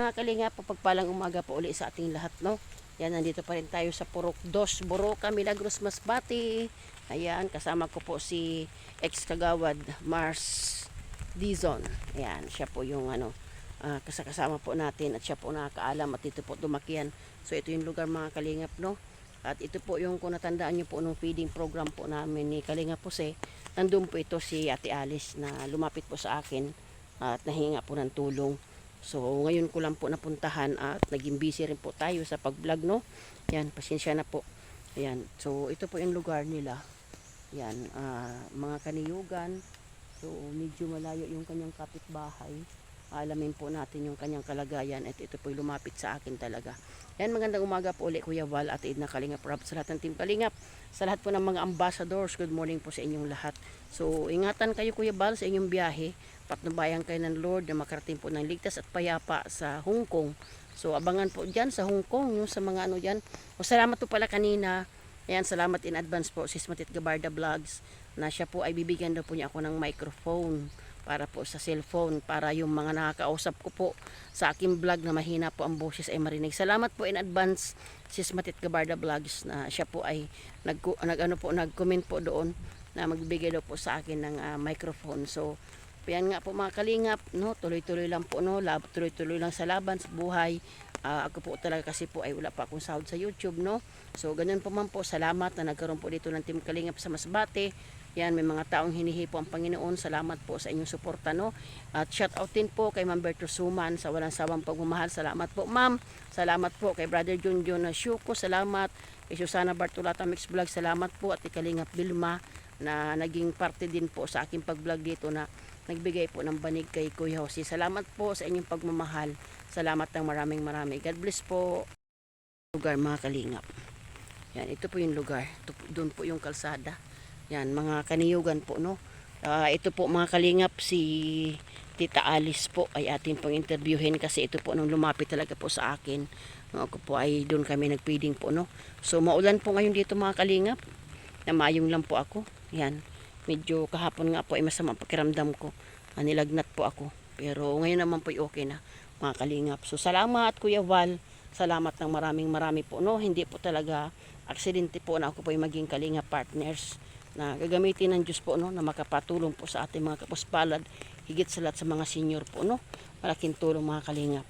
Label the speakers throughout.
Speaker 1: Mga kalinga, pagpalang umaga po uli sa ating lahat, no? Yan, nandito pa rin tayo sa Purok 2, Boroca, Milagros, Masbate. Ayan, kasama ko po si ex-kagawad Mars Dizon. Ayan, siya po yung kasama po natin at siya po nakakaalam at dito po dumakian. So ito yung lugar mga kalingap, no? At ito po yung kung natandaan nyo po nung feeding program po namin ni Kalingap Jose. Nandun po ito si Ate Alice na lumapit po sa akin at nahinga po ng tulong. So, ngayon ko lang po napuntahan at naging busy rin po tayo sa pag-vlog, no? Yan, pasensya na po. Ayan, so ito po yung lugar nila. Yan, mga kaniyugan. So, medyo malayo yung kanyang kapitbahay. Alamin po natin yung kanyang kalagayan at ito po yung lumapit sa akin talaga. Yan, magandang umaga po ulit Kuya Val at Edna Kalingap Rob sa lahat ng Team Kalingap. Sa lahat po ng mga ambassadors, good morning po sa inyong lahat. So, ingatan kayo Kuya Val sa inyong biyahe. Patnubayan kayo ng Lord na makarating po ng ligtas at payapa sa Hong Kong. So, abangan po dyan sa Hong Kong, yung sa mga dyan. O, salamat po pala kanina. Ayan, salamat in advance po si Smatit Gabarda Vlogs na siya po ay bibigyan daw po niya ako ng microphone para po sa cellphone para yung mga nakakausap ko po sa aking vlog na mahina po ang boses ay marinig. Salamat po in advance si Smatit Gabarda Vlogs na siya po ay nag-comment po doon na magbibigay daw po sa akin ng microphone. So, yan nga po mga kalingap, no? Tuloy-tuloy lang po, no? Tuloy-tuloy lang sa laban, sa buhay. Ako po talaga kasi po ay wala pa akong sahod sa YouTube, no? So, ganun po man po. Salamat na nagkaroon po dito ng Team Kalingap sa Masbate. Yan, may mga taong hinihipo ang Panginoon. Salamat po sa inyong suporta, no? At shout out din po kay Ma'am Berto Suman sa walang sawang pagmamahal. Salamat po, Ma'am. Salamat po kay Brother Junjun Shuko. Salamat kay Susana Bartolata Mix Vlog. Salamat po at kay Kalingap Vilma na naging parte din po sa aking pag-vlog dito na nagbigay po ng banig kay Kuya Jose. Salamat po sa inyong pagmamahal. Salamat ng maraming. God bless po. Lugar mga kalingap. Yan, ito po yung lugar. Doon po yung kalsada. Yan, mga kaniyugan po, no? Ito po mga kalingap, si Tita Alice po ay atin pong interviewin kasi ito po nung lumapit talaga po sa akin. Ako po ay doon kami nagpiding po, no? So maulan po ngayon dito mga kalingap. Namayong lang po ako. Yan. Medyo kahapon nga po ay masama pakiramdam ko. Nilagnat po ako. Pero ngayon naman po ay okay na mga kalingap. So salamat Kuya Val. Salamat ng marami po, no? Hindi po talaga aksidente po na ako po ay maging kalingap partners na gagamitin ng Diyos po, no? Na makapatulong po sa ating mga kapuspalad. Higit sa lahat sa mga senior po, no? Malaking tulong mga kalingap.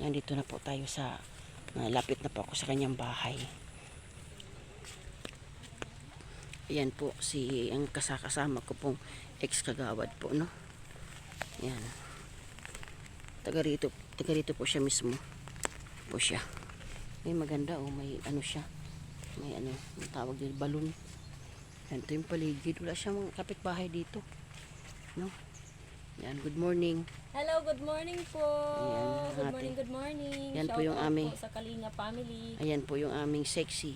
Speaker 1: Yan, dito na po tayo sa lapit na po ako sa kanyang bahay. Ayan po ang kasama ko pong ex-kagawad po, no? Ayan. Taga rito po siya mismo. Po siya. May maganda may siya. May yung tawag din balon. Ayan, ito yung paligid. Wala siyang kapitbahay dito. No? Ayan, good morning.
Speaker 2: Hello, good morning po.
Speaker 1: Ayan,
Speaker 2: good morning.
Speaker 1: Ayan po yung aming
Speaker 2: po sa Kalinga family.
Speaker 1: Ayan po yung aming sexy.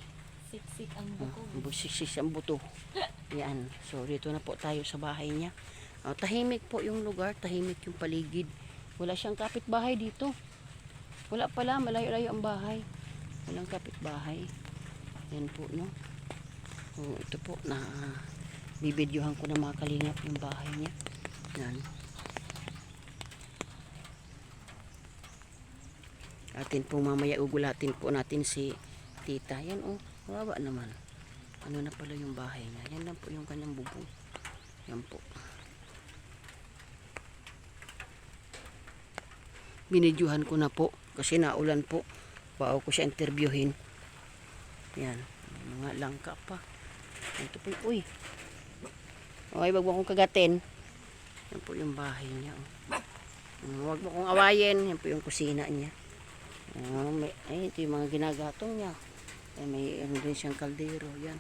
Speaker 2: Siksik ang buko.
Speaker 1: Siksik ang buto. Yan. So, dito na po tayo sa bahay niya. Tahimik po yung lugar. Tahimik yung paligid. Wala siyang kapitbahay dito. Wala pala. Malayo-layo ang bahay. Walang kapitbahay. Yan po, no? Ito po na bibidyohan ko na mga kalingap yung bahay niya. Yan. Atin po mamaya ugulatin po natin si tita. Yan kawawa naman. Ano na pala yung bahay niya. Yan lang po yung kanyang bubong. Yan po. Binidyohan ko na po. Kasi naulan po. Bago ko siya interviewin. Yan. Mga langka pa. Ito po. Uy. Okay, wag mo akong kagatin. Yan po yung bahay niya. Wag mo akong awayin. Yan po yung kusina niya. Ito yung mga ginagatong niya. May din siyang kaldero. Yan.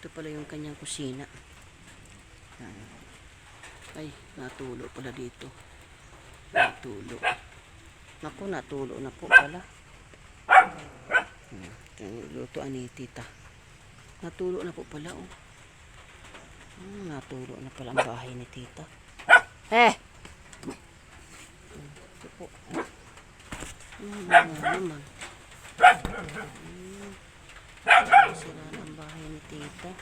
Speaker 1: Ito pala yung kanyang kusina. Yan. Ay, natulo pala dito. Natulo. Naku, natulo na po pala. Lutoan ni tita. Natulo na po pala, natulo na pala ang bahay ni tita. Ito po. Naman. Sira na ang bahay ni tita.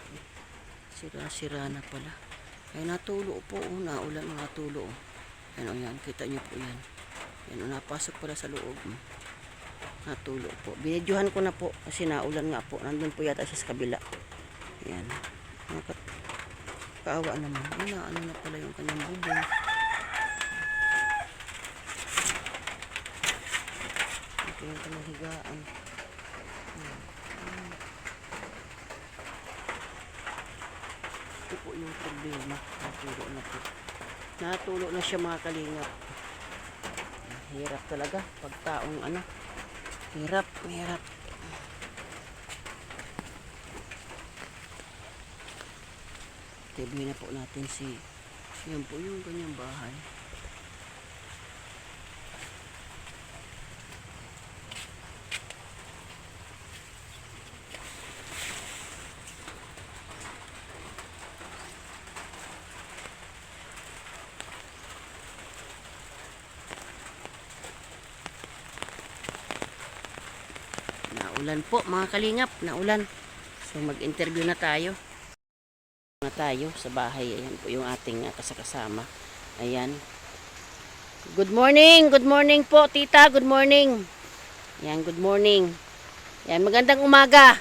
Speaker 1: Sira na pala. Ay natulo po, naulan na natulo. Yan, kita niyo po yan. Yan, napasok pala sa loob. Natulo po. Binidyohan ko na po kasi naulan nga po. Nandun po yata siya sa kabila. Yan. Kaawa naman. Ay, ano na pala yung kanyang bubong. Ito yung kanyang higaan. Yan. Ito po yung problema. Natulo na po. Natulo na siya mga kalingap. Hirap talaga pag taong ano. Hirap. Tabi na po natin si yan po yung kanyang bahay. Naulan po mga kalingap, naulan. So mag-interview na tayo. Sa bahay. Ayan po yung ating kasama. Ayan. Good morning po tita, good morning. Ayan, good morning. Ayan, magandang umaga.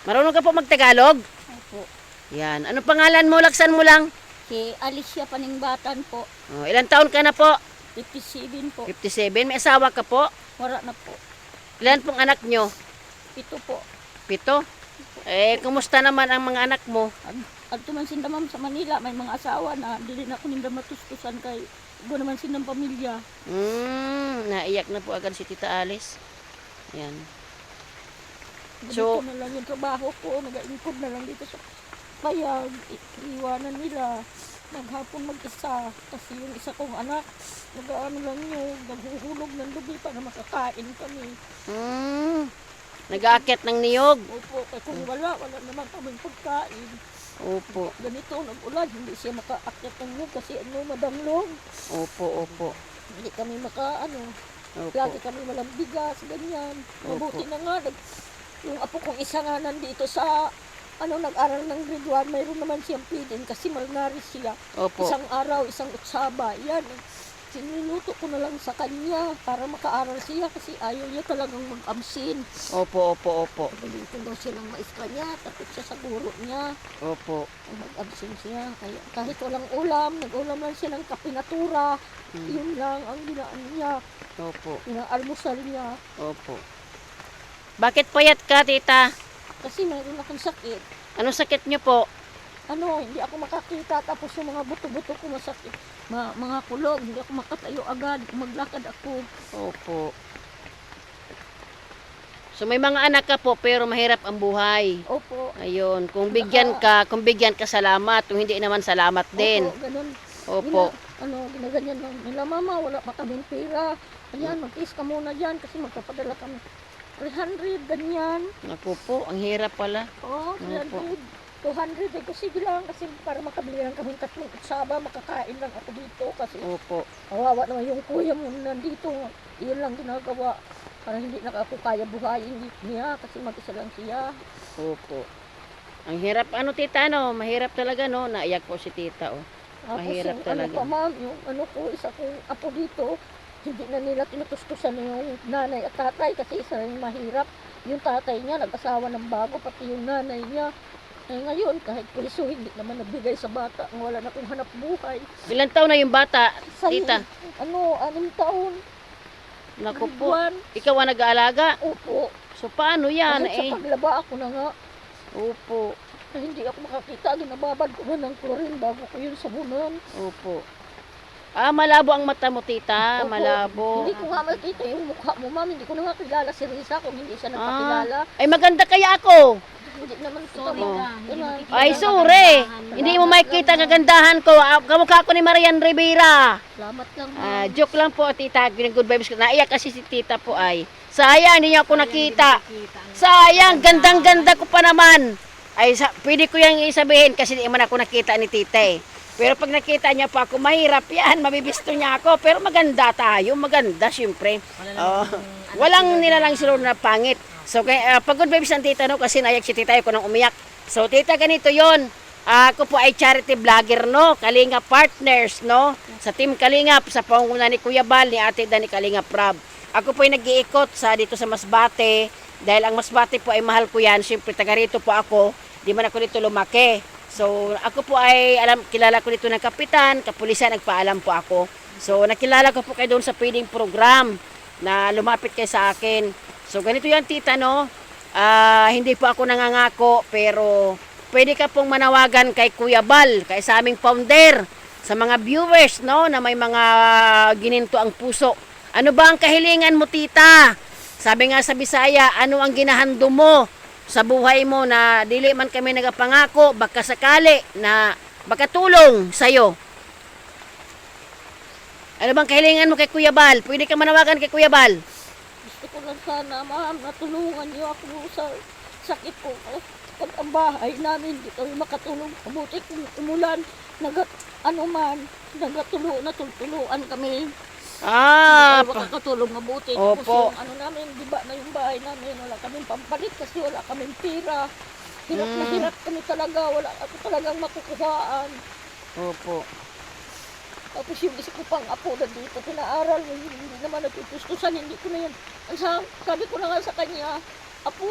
Speaker 1: Marunong ka po mag-Tagalog?
Speaker 3: Opo.
Speaker 1: Ayan, ano pangalan mo, laksan mo lang?
Speaker 3: Si Alicia Paningbatan po.
Speaker 1: Oh, ilang taon ka na po?
Speaker 3: 57 po.
Speaker 1: 57, may asawa ka po?
Speaker 3: Wala na po.
Speaker 1: Ilan pong anak nyo?
Speaker 3: 7 po.
Speaker 1: 7? Kumusta naman ang mga anak mo?
Speaker 3: Adto man sinda ma'am sa Manila, may mga asawa na dili na ko ninda matustusan kay ibo naman sindang pamilya.
Speaker 1: Naiyak na po agad si Tita Alice. Ayan.
Speaker 3: Ganito na lang yung trabaho ko, nag-iikod na lang dito sa payag, iwanan nila. Maghapon mag-isa, kasi yung isa kong anak, nag-ano lang yun, naghuhulog ng lubi para makakain kami.
Speaker 1: Nag-aakyat ng niyog.
Speaker 3: Opo, kaya kung wala naman kaming pagkain.
Speaker 1: Opo.
Speaker 3: Ganito, nag-ulan, hindi siya makaakyat ng loob kasi madamlong.
Speaker 1: Opo.
Speaker 3: Hindi kami makaano.
Speaker 1: Opo.
Speaker 3: Lagi kami walang bigas, ganyan. Mabuti na nga, yung apo kong isa nga nandito sa, nag-aral ng grade 1, mayroon naman siyang feeding kasi malnourished siya.
Speaker 1: Opo.
Speaker 3: Isang araw, isang utsaba, yan. Sinuluto ko na lang sa kanya para makaaral siya kasi ayaw niya talagang mag-absin.
Speaker 1: Opo.
Speaker 3: Pagalitin daw siya ng maestra niya, takot siya sa guro niya.
Speaker 1: Opo.
Speaker 3: Mag-absin siya. Kaya, kahit walang ulam, nag-ulam lang siya ng kapinatura. Yun lang ang ginaan niya.
Speaker 1: Opo.
Speaker 3: Almusal niya.
Speaker 1: Opo. Bakit payat ka, tita?
Speaker 3: Kasi mayroon akong sakit.
Speaker 1: Anong sakit niyo po?
Speaker 3: Hindi ako makakita. Tapos yung mga buto-buto ko masakit. Mga kulog. Hindi ako makatayo agad. Maglakad ako.
Speaker 1: Opo. So may mga anak ka po pero mahirap ang buhay.
Speaker 3: Opo.
Speaker 1: Ayun, kung bigyan ka salamat, kung hindi naman salamat din.
Speaker 3: Opo, ganun.
Speaker 1: Opo.
Speaker 3: Ginaganyan lang nila, mama, wala pa kaming pera. Ayan, mag-is ka muna dyan kasi magpapadala kami. 300, ganyan.
Speaker 1: Naku po, ang hirap pala.
Speaker 3: Oo, 300. 200 kasi lang kasi para makabili lang kami tatlong utsaba, makakain lang ako dito kasi
Speaker 1: Opo.
Speaker 3: kawawa naman yung kuya mo nandito. Iyon lang ginagawa para hindi na ako kaya buhayin niya kasi mag-isa lang siya.
Speaker 1: Opo. Ang hirap, tita, mahirap talaga, naiyak po si tita, Mahirap
Speaker 3: Tapos
Speaker 1: talaga.
Speaker 3: pa ma'am, yung isa kong apo dito, hindi na nila tinutustusan yung nanay at tatay kasi isa rin mahirap. Yung tatay niya nag-asawa ng bago, pati yung nanay niya. Ngayon, kahit puliso, hindi naman nabigay sa bata. Wala na kong hanap buhay.
Speaker 1: Ilang taon na yung bata,
Speaker 3: Sa
Speaker 1: tita?
Speaker 3: 6 taon.
Speaker 1: Naku po,
Speaker 3: Buwan.
Speaker 1: ikaw ang nag-aalaga.
Speaker 3: Opo.
Speaker 1: So paano yan,
Speaker 3: Kahit sa paglaba ako na nga,
Speaker 1: Opo.
Speaker 3: na hindi ako makakita, ginababad ko na ng chlorine bago ko yun sabunan.
Speaker 1: Opo. Malabo ang mata mo, tita.
Speaker 3: Opo.
Speaker 1: Malabo.
Speaker 3: Hindi ko nga makita yung mukha mo, ma'am. Hindi ko na nga kilala si Risa kung hindi siya nagpakilala.
Speaker 1: Ay, maganda kaya ako.
Speaker 3: Hindi naman kita
Speaker 2: Sorry
Speaker 3: mo.
Speaker 2: na,
Speaker 3: Ganun.
Speaker 1: Ay, sure. Hindi mo makikita kagandahan ko. Kamukha ko ni Marian Rivera.
Speaker 3: Salamat lang, ma'am.
Speaker 1: Joke lang po, tita. Good vibes ko. Naiyak kasi si tita po ay. Sayang, hindi niya ako nakita. Sayang, gandang-ganda ko pa naman. Ay, pwede ko yung isabihin kasi di man ako nakita ni tita eh. Pero pag nakita niya pa ako, mahirap yan. Mabibisto niya ako. Pero maganda tayo. Maganda, syempre. Walang nilalang sila na pangit. So, pag good vibes ang tita, kasi naiyak si tita ko nang umiyak. So, tita, ganito yon. Ako po ay charity vlogger, no? Kalingap Partners, no? Sa Team Kalingap, sa pangunguna ni Kuya Bal, ni Ate Dan, ni Kalingap Rob. Ako po ay nag-iikot dito sa Masbate. Dahil ang Masbate po ay mahal ko yan. Siyempre, taga rito po ako. Di man ako dito lumaki. So, ako po ay, kilala ko dito ng kapitan, kapulisan, nagpaalam po ako. So, nakilala ko po kayo doon sa feeding program na lumapit kayo sa akin. So, ganito yan, tita, no? Hindi po ako nangangako, pero pwede ka pong manawagan kay Kuya Bal, kay sa aming founder, sa mga viewers, no, na may mga gininto ang puso. Ano ba ang kahilingan mo, tita? Sabi nga sa Bisaya, ano ang ginahando mo sa buhay mo na dili man kami nagapangako, baka sakali na baka tulong sa'yo? Ano bang kahilingan mo kay Kuya Bal? Pwede ka manawagan kay Kuya Bal.
Speaker 3: Gusto ko lang sana, ma'am, natulungan niyo ako sa sakit ko. Pag ang bahay namin, di kami makatulong. Mabuti kung umulan, natutuluan kami. Hindi kami makakatulong mabuti.
Speaker 1: Opo.
Speaker 3: Tapos yung namin, di ba na yung bahay namin, wala kaming pampalit kasi wala kaming pira. Hirap na hirap kami talaga, wala ako talagang makukuhaan.
Speaker 1: Opo.
Speaker 3: Tapos yung isa ko pang apo na dito, pinaaral, hindi naman natutustusan, hindi ko na yan. Sabi ko na nga sa kanya, apo,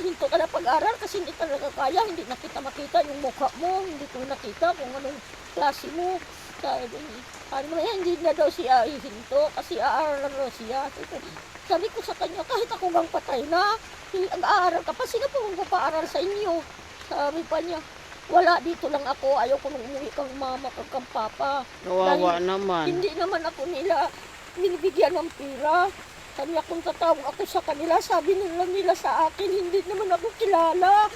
Speaker 3: hinto ka na pag-aral kasi hindi talaga kaya, hindi na kita makita yung mukha mo, hindi ko nakita kung anong klase mo. Sabi mo yan, hindi na daw siya ihinto kasi aaral na siya. Sabi ko sa kanya, kahit ako bang patay na, ang-aaral ka pa, sino po kung papaaral sa inyo? Sabi pa niya, wala, dito lang ako, ayaw ko nung umuwi kang mama, kang papa.
Speaker 1: Kawawa naman.
Speaker 3: Hindi naman ako nila binibigyan ng pira. Sabi akong tatawag ako sa kanila, sabi nila sa akin, hindi naman ako kilala.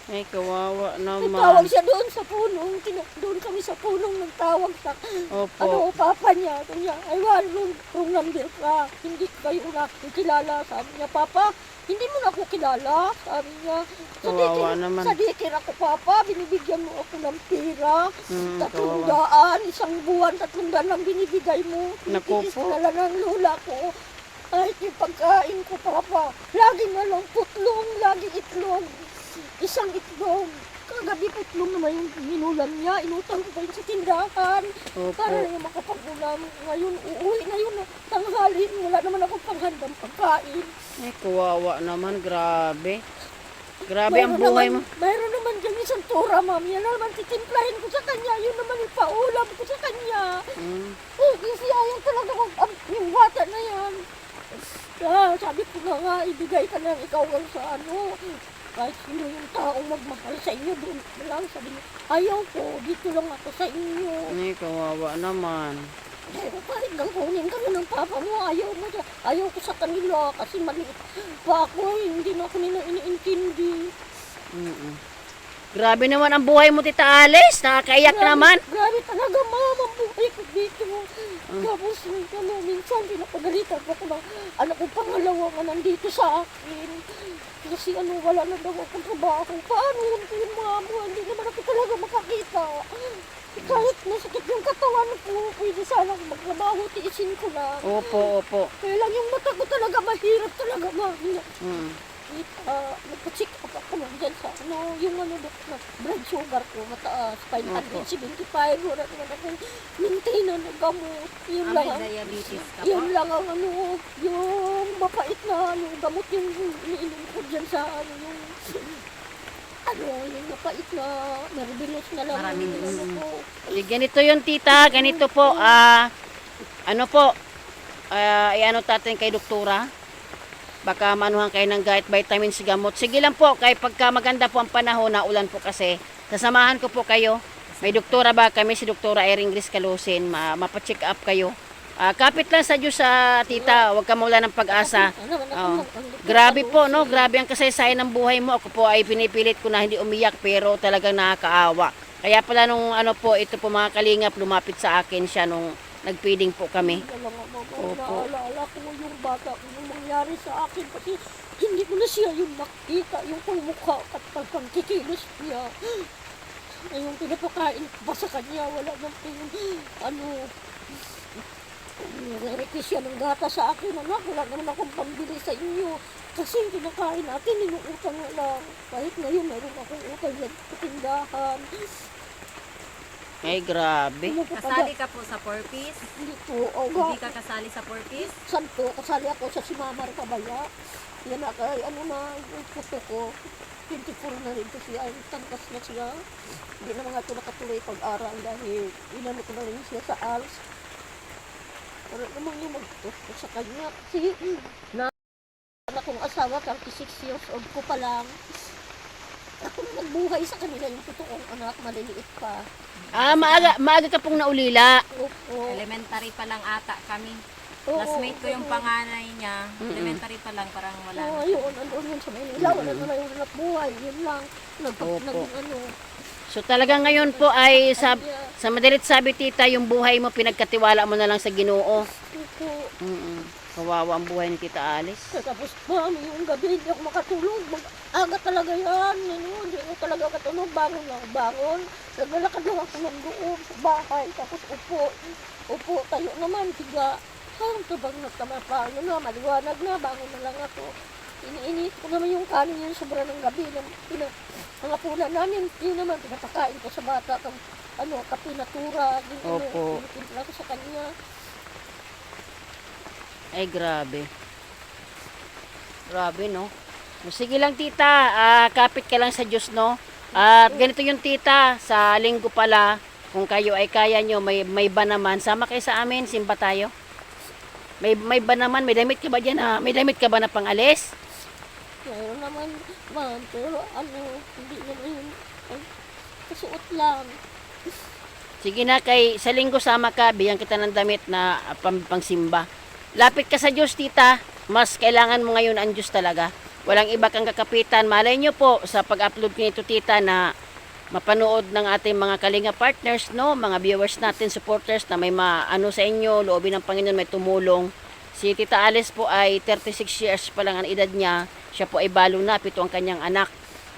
Speaker 1: Ay, kawawa
Speaker 3: Tawag
Speaker 1: naman.
Speaker 3: siya doon sa punong, doon kami sa punong nagtawag sa
Speaker 1: Opo.
Speaker 3: papa niya. Sabi niya, ay wrong number ka, hindi kayo nakikilala. Sabi niya, papa, hindi mo na ako kilala. Sabi niya,
Speaker 1: Kawawa naman.
Speaker 3: sa dikir ako, papa, binibigyan mo ako ng pira.
Speaker 1: Kawawa.
Speaker 3: 300, isang buwan, 300 lang binibigay mo.
Speaker 1: Naku
Speaker 3: Titiis
Speaker 1: po.
Speaker 3: na lang ng lula ko. Kahit yung pagkain ko, papa, lagi na lang putlong, lagi itlog. Isang itlog. Kagabi putlong naman yung minulam niya. Inutang ko pa yun sa tindahan.
Speaker 1: Opo.
Speaker 3: Para na makapag-ulam. Ngayon, uuwi na yun. Tanghalin. Wala naman ako panghandang pagkain.
Speaker 1: Ay, kawawa naman. Grabe. Grabe ang buhay mo.
Speaker 3: Mayroon naman dyan isang tura, ma'am. Yan naman titimplahin ko sa kanya. Yun naman ipaulam ko sa kanya. Kasi ayaw talaga yung bata na yan. Sabi ko na nga, ibigay ka na ikaw lang sa kahit sino yung taong magmahal sa inyo, doon lang. Sabi niya, ayaw ko, dito lang ako sa inyo.
Speaker 1: Ay, kawawa naman.
Speaker 3: Pero kahit lang kunin kami ng papa mo, ayaw ko sa kanila kasi maliit pa ako, hindi na ako nila iniintindi.
Speaker 1: Grabe naman ang buhay mo, Tita Alice. Nakakaiyak naman.
Speaker 3: Grabe talaga, ma'am, ang buhay ko dito. Tapos, minsan pinapagalitan ko ng anak ko pangalawa nga nandito sa akin. Kasi wala na daw akong trabaho. Paano yun, ma'am? Hindi naman ako talaga makakita. Kahit nasakit yung katawan ko, pwede sana magtrabaho, tiisin ko lang.
Speaker 1: Opo, opo.
Speaker 3: Kaya lang yung mata ko talaga, mahirap talaga, ma'am. Nagpa-check up ako lang dyan sa yung blood sugar ko mataas, 575, wala naman akong maintain na gamot. Yun lang ang,
Speaker 2: diabetes ka
Speaker 3: yun lang ang yung mapait na gamot yung iniinom ko dyan sa yung mapait na nerbilos na lang.
Speaker 2: Maraming
Speaker 3: ko.
Speaker 1: Ganito yun, tita. Ganito po. Iano tatin kay doktora. Baka manuhan kayo ng guide vitamins gamot. Sige lang po, kay pagka maganda po ang panahon, na ulan po kasi, sasamahan ko po kayo. May doktora ba kami, si Doktora Erin Gris Calusin, mapacheck up kayo. Kapit lang sa Diyos, tita, huwag ka mawala ng pag-asa. Grabe po, no? Grabe ang kasaysayan ng buhay mo. Ako po ay pinipilit ko na hindi umiyak, pero talagang nakakaawa. Kaya pala nung ito po mga kalingap, lumapit sa akin siya nung nagpiding po kami.
Speaker 3: Opo. Naalala ko yung bata ko yung mangyari sa akin kasi hindi ko na siya yung nakita, yung pagmukha at pagkikilos niya. Yung pinapakain ko pa sa kanya, wala nang Nag-request siya ng gata sa akin, anak, wala naman akong pambili sa inyo. Kasi yung kinakain natin, inuutang na lang. Kahit ngayon, mayroon akong utang sa tindahan.
Speaker 1: Ay, grabe.
Speaker 3: Ano po
Speaker 2: Kasali ka po sa 4-piece?
Speaker 3: Hindi po, o
Speaker 2: Hindi ka kasali sa 4-piece?
Speaker 3: saan po, kasali ako sa Simamar Kabaya. Yan na kay, ano na, yung puto ko. 24 na rin to siya, ay tangkas na siya. Hindi na mga ito nakatuloy pag-aral dahil inano ko na rin siya sa ALS. Para naman yung magtuto sa kanya. Kasi na akong asawa, 36 years old ko pa lang. Ako na nagbuhay sa kanila yung totoong anak, maliliit pa.
Speaker 1: Maaga ka pong naulila.
Speaker 3: Opo.
Speaker 2: Elementary pa lang ata kami.
Speaker 3: Oo,
Speaker 2: Classmate ko yung
Speaker 3: oo.
Speaker 2: panganay niya. Elementary pa lang, parang wala
Speaker 3: Oo,
Speaker 2: na.
Speaker 3: ayun, andun yun sa Manila. Wala na yung anak buhay. Yun lang.
Speaker 1: Opo.
Speaker 3: Ano.
Speaker 1: So talaga ngayon po ay sa madalit sabi tita, yung buhay mo pinagkatiwala mo na lang sa Ginoo.
Speaker 3: Opo.
Speaker 1: Kawawa ang buhay ni Tita Alice.
Speaker 3: Tapos mami, yung gabi hindi ako makatulog. Aga talaga yan. Ano, hindi ako talaga katulog. Bangon lang, bangon. Naglalakad lang ako ng loob sa bahay. Tapos upo. Upo, tayo naman. Tiga. Tabang nagtama pa. Ano na, maliwanag na. Bangon na lang ako. Iniinit ko naman yung kanin yung sobra ng gabi. Ang apunan namin, yun naman, pinapakain ko sa bata. Kape natura.
Speaker 1: Opo.
Speaker 3: Pinitimpla ko sa kanya.
Speaker 1: Ay, grabe. Grabe, no? Sige lang, tita. Kapit ka lang sa Diyos, no? At ganito yung tita, sa linggo pala, kung kayo ay kaya nyo, may ba naman, sama kayo sa amin, simba tayo. May ba naman, may damit ka ba dyan? May damit ka ba na pangalis?
Speaker 3: Mayroon naman, man, pero hindi naman yun. Kasuot lang.
Speaker 1: Sige na, sa linggo sama ka, bigyan kita ng damit na pangsimba. Lapit ka sa Diyos, tita. Mas kailangan mo ngayon ang Diyos talaga. Walang iba kang kakapitan. Malay nyo po sa pag-upload ko nito, tita, na mapanood ng ating mga Kalinga partners, no? Mga viewers natin, supporters na may maano sa inyo, loobin ng Panginoon, may tumulong. Si Tita Alice po ay 36 years pa lang ang edad niya. Siya po ay balo na, 7 ang kanyang anak.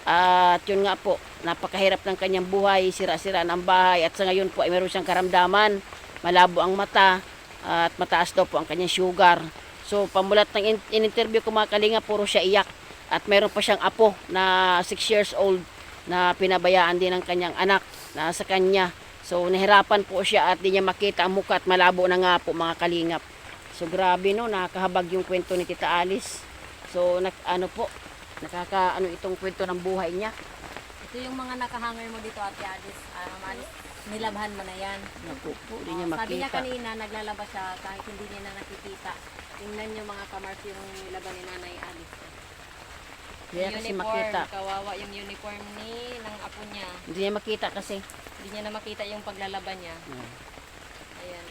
Speaker 1: At yun nga po, napakahirap ng kanyang buhay, sira-sira ng bahay. At sa ngayon po ay meron siyang karamdaman, malabo ang mata, at mataas daw po ang kanyang sugar. So pamulat ng in-interview ko mga Kalinga, puro siya iyak. At meron pa siyang apo na 6 years old na pinabayaan din ng kanyang anak na sa kanya. So nahirapan po siya at di niya makita ang mukha at malabo na nga po mga Kalingap. So grabe, no, nakakahabag yung kwento ni Tita Alice. So itong kwento ng buhay niya.
Speaker 2: Ito yung mga nakahanger mo dito, Ate Alice. Nilabhan mo na yan.
Speaker 1: Naku po, di niya
Speaker 2: Sabi niya
Speaker 1: makita.
Speaker 2: kanina, naglalaba siya kahit hindi niya na nakikita. Tingnan niyo mga kamars yung nilaban ni Nanay Alice.
Speaker 1: Hindi niya kasi
Speaker 2: Uniform,
Speaker 1: makita.
Speaker 2: kawawa yung uniform ng apo niya.
Speaker 1: Hindi niya makita kasi.
Speaker 2: Hindi niya na makita yung paglalaban niya. Ayan.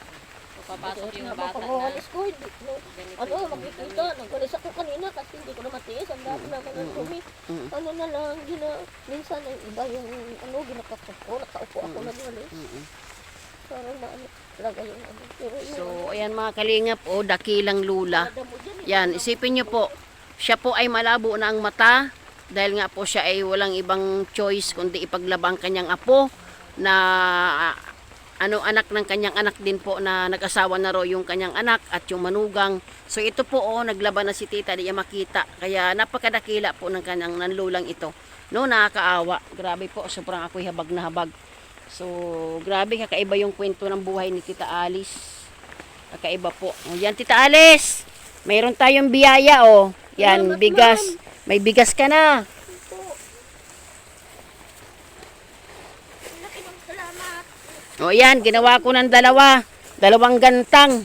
Speaker 2: So, papasok yung
Speaker 3: Nga,
Speaker 2: bata na
Speaker 3: pag-awalis ko, hindi,
Speaker 2: ganito
Speaker 3: ano,
Speaker 2: yung
Speaker 3: makikita. Nagwalis ako kanina kasi hindi ko na matiis. Ang dami naman ng tumi. Ano na lang, minsan yung iba yung, ginakapos ko. Nakaupo ako nagwalis. Parang talaga yung Pero yun,
Speaker 1: So ayan mga Kalingap, dakilang lula.
Speaker 3: damo dyan eh.
Speaker 1: Yan, isipin niyo po, siya po ay malabo na ang mata dahil nga po siya ay walang ibang choice kundi ipaglabang kanyang apo na anak ng kanyang anak din po na nag-asawa na raw yung kanyang anak at yung manugang. So ito po naglaban na si tita, di niya makita. Kaya napakadakila po ng kanyang nanlulang ito. No, nakakaawa. Grabe po, sobrang ako'y habag na habag. So grabe, kakaiba yung kwento ng buhay ni Tita Alice. Kakaiba po. Yan Tita Alice, mayroon tayong biyaya Yan,
Speaker 3: Salamat,
Speaker 1: bigas.
Speaker 3: ma'am.
Speaker 1: May bigas ka na.
Speaker 3: Salamat.
Speaker 1: Yan, ginawa ko ng dalawang gantang.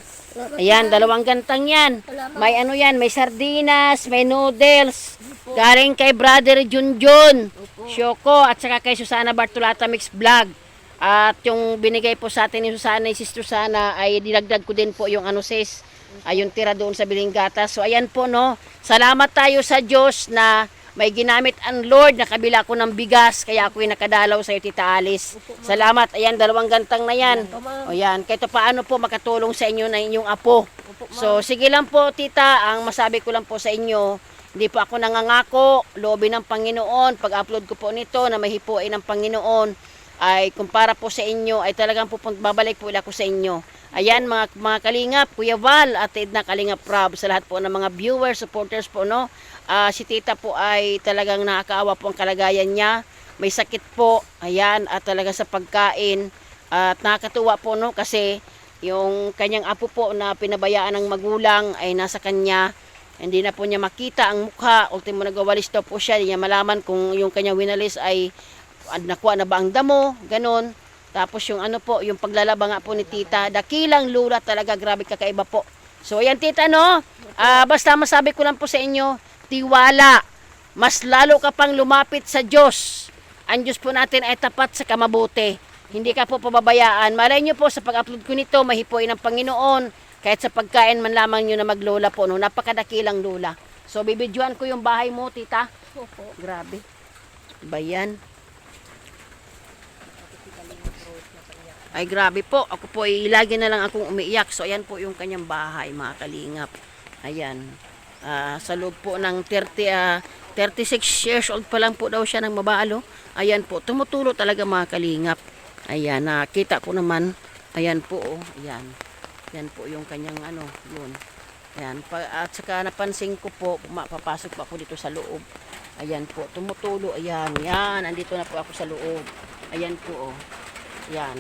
Speaker 1: Ayan, dalawang gantang yan.
Speaker 3: Salamat.
Speaker 1: May yan, may sardinas, may noodles. Galing kay Brother Junjun, Shoko, at saka kay Susana Bartolata Mix Vlog. At yung binigay po sa atin ni Susana, si Susana, ay dinagdag ko din po yung sis, yung tira doon sa Bilinggatas. So ayan po, no, salamat tayo sa Diyos na may ginamit ang Lord na kabila ko ng bigas, kaya ako'y nakadalaw sa iyo, Tita Alice. Salamat. Ayan, dalawang gantang na yan. O yan, kahit paano po makatulong sa inyo na inyong apo. So sige lang po, tita, ang masabi ko lang po sa inyo, hindi po ako nangangako, loobin ng Panginoon, pag-upload ko po nito na may hipuin ng Panginoon, ay kumpara po sa inyo, ay talagang babalik po ako sa inyo. Ayan mga kalingap, Kuya Val at Edna Kalingap Rob, sa lahat po ng mga viewers, supporters po, no. Si tita po ay talagang nakakaawa po ang kalagayan niya. May sakit po, ayan, at talaga sa pagkain. At nakakatuwa po, no, kasi yung kanyang apo po na pinabayaan ng magulang ay nasa kanya. Hindi na po niya makita ang mukha. Ultimo nagawalis daw po siya. Hindi niya malaman kung yung kanyang winalis ay nakuha na ba ang damo, ganon. Tapos yung ano po, yung paglalaba nga po ni tita, dakilang lula talaga, grabe kakaiba po. So ayan tita, no, basta masabi ko lang po sa inyo, tiwala, mas lalo ka pang lumapit sa Diyos. Ang Diyos po natin ay tapat sa kamabuti. Hindi ka po pababayaan. Malay nyo po sa pag-upload ko nito, mahipoy ng Panginoon. Kahit sa pagkain man lamang nyo na maglola po, no, napakadakilang lula. So bibidyoan ko yung bahay mo tita.
Speaker 3: Opo.
Speaker 1: Grabe. Bayan. Ay grabe po, ako po ay lagi na lang akong umiiyak. So ayan po yung kanyang bahay mga kalingap. Ayan. Sa loob po ng 36 years old pa lang po daw siya ng mabalo. Ayan po, tumutulo talaga mga kalingap. Ayan, nakita ko naman. Ayan po, oh. Ayan. Ayan po yung kanyang ano, yun. Ayan, at saka napansin ko po, papasok pa ako dito sa loob. Ayan po, tumutulo. Ayan, yan, andito na po ako sa loob. Ayan po, oh. Yan,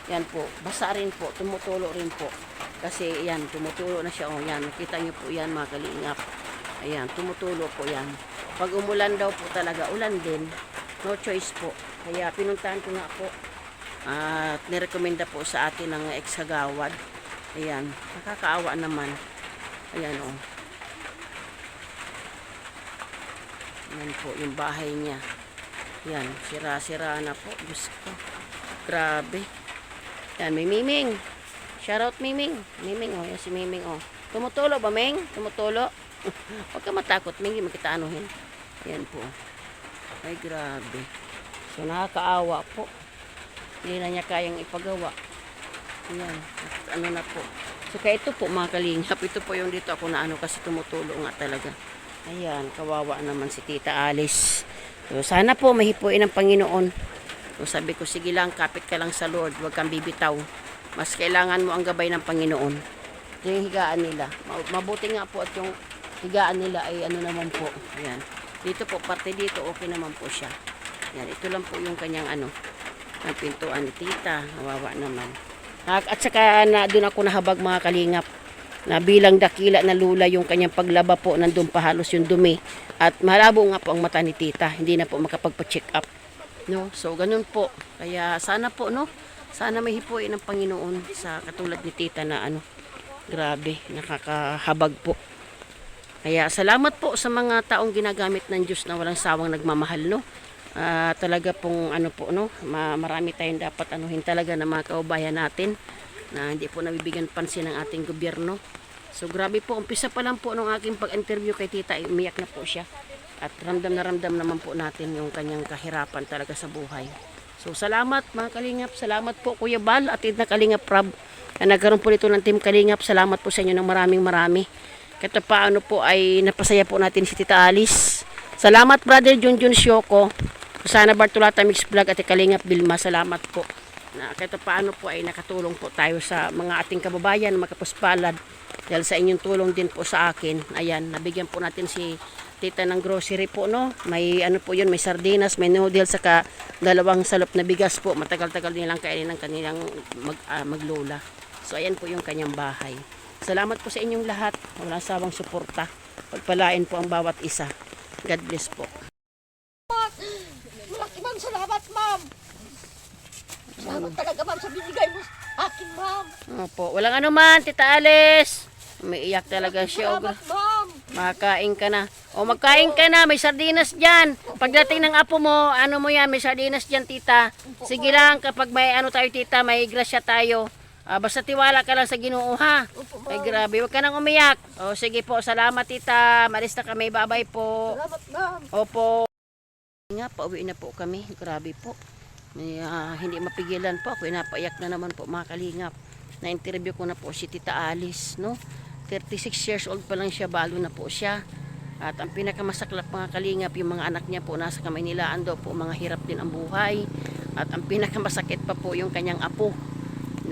Speaker 1: yan po, basa rin po, tumutulo rin po. Kasi yan, tumutulo na siya. O yan, nakita nyo po yan mga kalingap. Ayan, tumutulo po yan. Pag umulan daw po talaga, ulan din. No choice po. Kaya pinuntahan ko nga po. At nirekomenda po sa atin ng ex-kagawad. Ayan, nakakaawa naman. Ayan o. Ayan po, yung bahay niya. Yan, sira-sira na po. Diyos ko. Grabe. Yan, may Miming. Shoutout Miming. Miming, oh. Yan si Miming, oh. Tumutulo ba, Ming? Tumutulo? Huwag ka matakot, Ming. Hindi makita anuhin. Yan po. Ay, grabe. So, nakakaawa po. Hindi na niya kayang ipagawa. Yan. At ano na po. So, kaya ito po, mga kalingap. Ito po yung dito ako na ano kasi tumutulo nga talaga. Ayan, kawawa naman si Tita Alice. So, sana po mahipuin ng Panginoon. So, sabi ko, sige lang, kapit ka lang sa Lord, huwag kang bibitaw. Mas kailangan mo ang gabay ng Panginoon. Ito yung higaan nila. Mabuti nga po at yung higaan nila ay ano naman po. Ayan. Dito po, parte dito, okay naman po siya. Ayan, ito lang po yung kanyang ano, ang pintuan ni tita. Nawawa naman. At saka na, doon ako nahabag mga kalingap. Na bilang dakila na lula yung kanyang paglaba po, nandun pa halos yung dumi. At malabo nga po ang mata ni tita. Hindi na po makapagpa-check up. No? So, ganun po. Kaya sana po, no? Sana may hipuin ng Panginoon sa katulad ni tita na ano, grabe, nakakahabag po. Kaya salamat po sa mga taong ginagamit ng Diyos na walang sawang nagmamahal, no? Talaga pong ano po, no? Marami tayong dapat anuhin talaga na mga kaubayan natin na hindi po nabibigyan pansin ng ating gobyerno. So, grabe po. Umpisa pa lang po nung aking pag-interview kay tita, umiyak na po siya. At ramdam naman po natin yung kanyang kahirapan talaga sa buhay. So, salamat mga kalingap. Salamat po Kuya Bal at Edna Kalingap Rob. Nagkaroon po dito ng Team Kalingap. Salamat po sa inyo ng marami. Kahit paano po ay napasaya po natin si Tita Alice. Salamat Brother Junjun Syoko. Sana Bartolata Mix Vlog at Kalingap Bilma. Salamat po. Na kahit paano po ay nakatulong po tayo sa mga ating kababayan, mga kapuspalad. Dahil sa inyong tulong din po sa akin. Ayan, nabigyan po natin si tita ng grocery po, no? May ano po yun, may sardinas, may noodles, saka 2 salop na bigas po. Matagal-tagal nilang kainin ng kanilang maglola. So, ayan po yung kanyang bahay. Salamat po sa inyong lahat. Walang sawang suporta. Pagpalain po ang bawat isa. God bless po.
Speaker 3: Ma'am, salamat, ma'am. Salamat talaga, ma'am, sa binigay mo sa akin, ma'am.
Speaker 1: Opo, walang ano man, Tita Alice. Umiiyak talaga siya.
Speaker 3: Salamat, ma'am.
Speaker 1: Makain ka na. O magkain ka na, may sardinas dyan. Pagdating ng apo mo, ano mo yan, may sardinas dyan tita. Sige lang, kapag may ano tayo tita, may grasya tayo. Basta tiwala ka lang sa Ginoo ha. Ay grabe, huwag ka nang umiyak. O sige po, salamat tita. Malis na kami, bye-bye po.
Speaker 3: Salamat, ma'am.
Speaker 1: Opo. Nga, pauwi na po kami. Grabe po. Hindi mapigilan po. Ako napaiyak na naman po mga kalingap. Na-interview ko na po si Tita Alice, no? 36 years old pa lang siya, balo na po siya. At ang pinakamasaklap mga kalingap, yung mga anak niya po nasa kamay nilaan daw po, mga hirap din ang buhay. At ang pinakamasakit pa po yung kanyang apo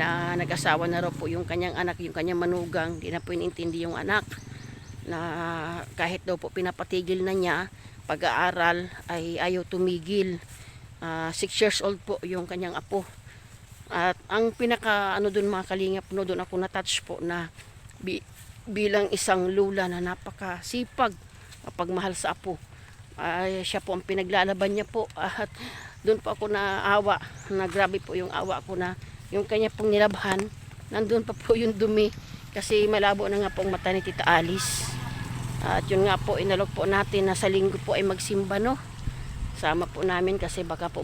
Speaker 1: na nag-asawa na raw po yung kanyang anak, yung kanyang manugang. Di na po inintindi yung anak na kahit daw po pinapatigil na niya pag-aaral ay ayaw tumigil. 6 years old po yung kanyang apo. At ang pinaka ano dun mga kalingap, no, doon ako na-touch po na bilang isang lula na napakasipag, mapagmahal sa apo. Siya po ang pinaglalaban niya po, at doon po ako naawa, na grabe po yung awa ko na yung kanya pong nilabhan, nandun pa po yung dumi kasi malabo na nga po ang mata ni Tita Alice. At yun nga po, inalok po natin na sa linggo po ay magsimba, no. Sama po namin kasi baka po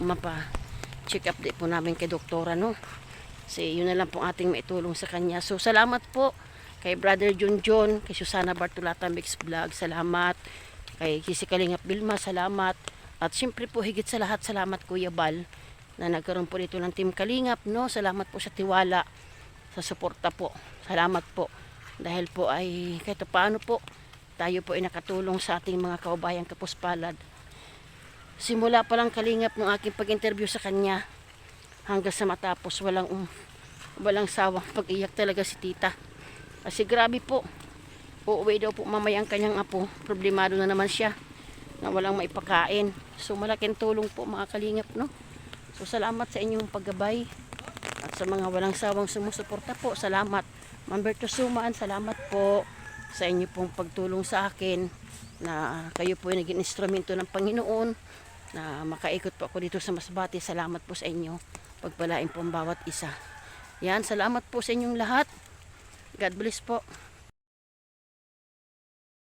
Speaker 1: check up din po namin kay doktora, no. Kasi yun na lang po ating maitulong sa kanya. So salamat po kay Brother Junjun, kay Susana Bartolata Mix Vlog, salamat. Kay Kisi Kalingap Bilma, salamat. At siyempre po higit sa lahat, salamat Kuya Bal na nagkaroon po dito ng Team Kalingap, no. Salamat po sa tiwala, sa suporta po. Salamat po. Dahil po ay kahit paano po tayo po ay nakatulong sa ating mga kaubayang kapuspalad. Simula pa lang Kalingap ng aking pag-interview sa kanya hanggang sa matapos, walang sawang pag-iyak talaga si tita. Kasi grabe po, uuwi daw po mamaya ang kanyang apo, problemado na naman siya na walang maipakain. So malaking tulong po mga Kalingap, no. So salamat sa inyong paggabay at sa mga walang sawang sumusuporta po, salamat. Ma'am Berto Suman, salamat po sa inyo pong pagtulong sa akin, na kayo po ay naging instrumento ng Panginoon na makaikot po ako dito sa Masbate. Salamat po sa inyo, pagpalain po ang bawat isa. Yan, salamat po sa inyong lahat. God bless po.